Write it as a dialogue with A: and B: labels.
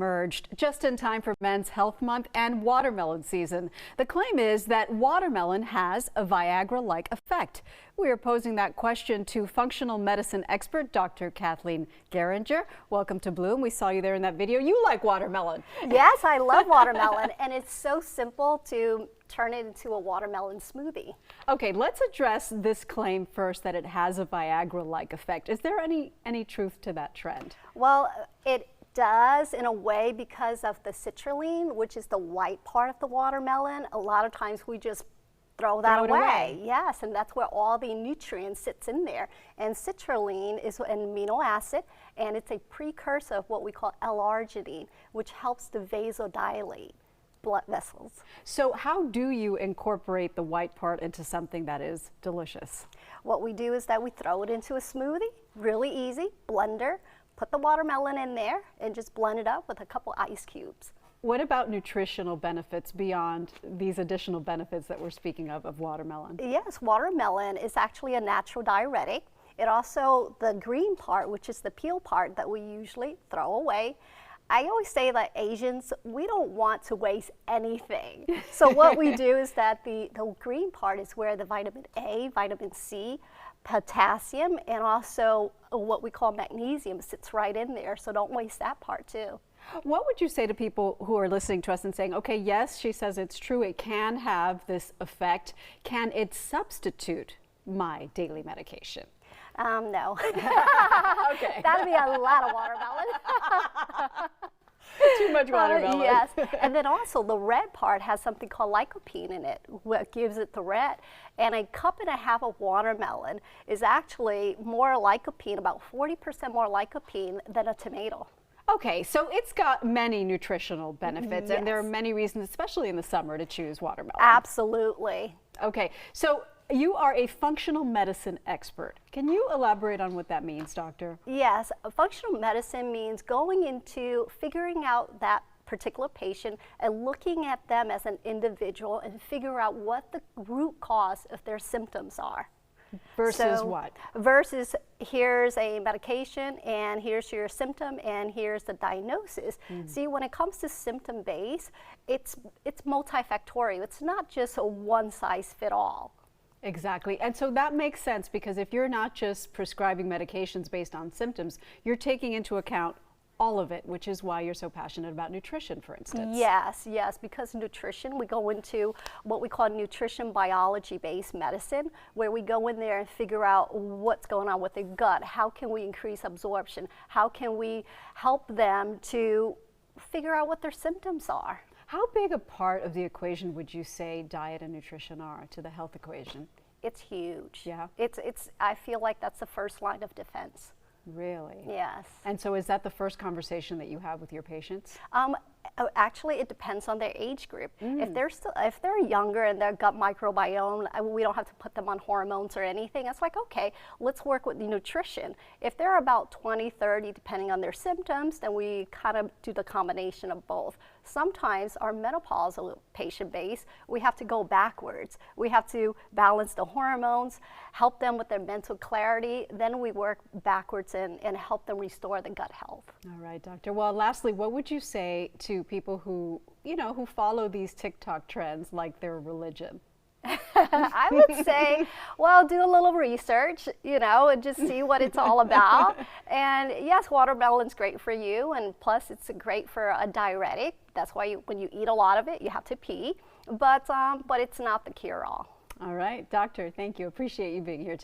A: Emerged just in time for Men's Health Month and watermelon season. The claim is that watermelon has a Viagra-like effect. We are posing that question to functional medicine expert Dr. Cathleen Gerenger. Welcome to Bloom. We saw you there in that video. You like watermelon.
B: Yes, I love watermelon, and it's so simple to turn it into a watermelon smoothie.
A: Okay, let's address this claim first that it has a Viagra-like effect. Is there any truth to that trend?
B: Well, it does in a way because of the citrulline, which is the white part of the watermelon. A lot of times we just throw that away. Yes, and that's where all the nutrients sits in there. And citrulline is an amino acid, and it's a precursor of what we call L-arginine, which helps to vasodilate blood vessels.
A: So how do you incorporate the white part into something that is delicious?
B: What we do is that we throw it into a smoothie, really easy, blender, put the watermelon in there and just blend it up with a couple ice cubes.
A: What about nutritional benefits beyond these additional benefits that we're speaking of watermelon?
B: Yes, watermelon is actually a natural diuretic. It also, the green part, which is the peel part that we usually throw away. I always say that Asians, we don't want to waste anything. So what we do is that the green part is where the vitamin A, vitamin C, potassium, and also what we call magnesium sits right in there. So don't waste that part too.
A: What would you say to people who are listening to us and saying, okay, yes, she says it's true, it can have this effect. Can it substitute my daily medication?
B: No.
A: Okay.
B: That'd be a lot of watermelon.
A: Too much watermelon.
B: Yes, and then also the red part has something called lycopene in it, what gives it the red. And a cup and a half of watermelon is actually more lycopene, about 40% more lycopene than a tomato.
A: Okay, so it's got many nutritional benefits,
B: Yes.
A: and there are many reasons, especially in the summer, to choose watermelon.
B: Absolutely.
A: Okay, so you are a functional medicine expert. Can you elaborate on what that means, doctor?
B: Yes, functional medicine means going into figuring out that particular patient and looking at them as an individual and figure out what the root cause of their symptoms are.
A: Versus what?
B: Versus here's a medication and here's your symptom and here's the diagnosis. See, when it comes to symptom base, it's multifactorial. It's not just a one size fit all.
A: Exactly, and so that makes sense because if you're not just prescribing medications based on symptoms, you're taking into account all of it, which is why you're so passionate about nutrition, for instance.
B: Yes, yes, because nutrition, we go into what we call nutrition biology-based medicine, where we go in there and figure out what's going on with the gut, how can we increase absorption, how can we help them to figure out what their symptoms are.
A: How big a part of the equation would you say diet and nutrition are to the health equation?
B: It's huge.
A: Yeah.
B: I feel like that's the first line of defense.
A: Really?
B: Yes.
A: And so is that the first conversation that you have with your patients?
B: Actually, it depends on their age group. If they're younger and their gut microbiome, we don't have to put them on hormones or anything. It's like, okay, let's work with the nutrition. If they're about 20, 30, depending on their symptoms, then we kind of do the combination of both. Sometimes our menopausal patient base, we have to go backwards. We have to balance the hormones, help them with their mental clarity, then we work backwards and help them restore the gut health.
A: All right, doctor. Well, lastly, what would you say to people who, who follow these TikTok trends like their religion?
B: I would say, well, do a little research, and just see what it's all about. And yes, watermelon's great for you, and plus it's great for a diuretic. That's why when you eat a lot of it, you have to pee. But it's not the cure-all.
A: All right, doctor, thank you. Appreciate you being here today.